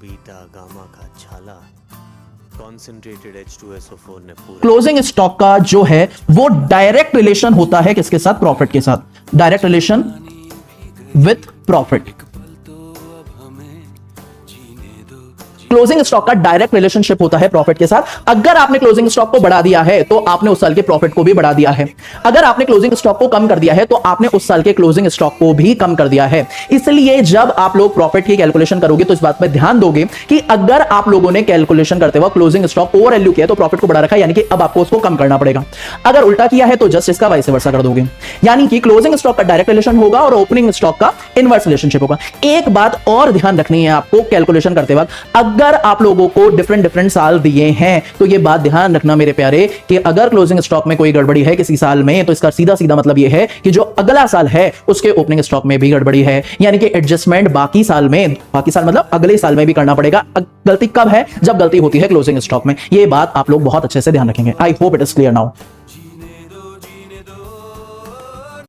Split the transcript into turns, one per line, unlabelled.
Beta gamma का छाला concentrated H2SO4 ने पूरा
क्लोजिंग स्टॉक का जो है वो डायरेक्ट रिलेशन होता है किसके साथ? प्रॉफिट के साथ। Direct relation with profit. Closing stock का डायरेक्ट रिलेशनशिप होता है प्रॉफिट के साथ। अगर आपने क्लोजिंग स्टॉक को बढ़ा दिया है तो आपने उस साल के प्रॉफिट को भी बढ़ा दिया है। अगर आपने क्लोजिंग स्टॉक को कम कर दिया है तो आपने उस साल के क्लोजिंग स्टॉक को भी कम कर दिया है। इसलिए जब आप लोग प्रॉफिट की कैलकुलेशन करोगे तो इस बात पर ध्यान दोगे कि अगर आप लोगों ने कैलकुलेशन करते वक्त क्लोजिंग स्टॉक ओवर वैल्यू किया तो प्रॉफिट को बढ़ा रखा है, यानी कि अब आपको उसको कम करना पड़ेगा। अगर उल्टा किया है तो जस्ट इसका वाइस वर्सा कर दोगे, यानी कि क्लोजिंग स्टॉक का डायरेक्ट रिलेशन होगा और ओपनिंग स्टॉक का इनवर्स रिलेशनशिप होगा। एक बात और ध्यान रखनी है आपको कैलकुलेशन करते वक्त, अगर आप लोगों को डिफरेंट साल दिए हैं तो यह बात ध्यान रखना मेरे प्यारे कि अगर क्लोजिंग स्टॉक में कोई गड़बड़ी है किसी साल में तो इसका सीधा सीधा मतलब यह है कि जो अगला साल है उसके ओपनिंग स्टॉक में भी गड़बड़ी है, यानी कि एडजस्टमेंट बाकी साल मतलब अगले साल में भी करना पड़ेगा। गलती कब है? जब गलती होती है क्लोजिंग स्टॉक में। यह बात आप लोग बहुत अच्छे से ध्यान रखेंगे। I hope it is clear now.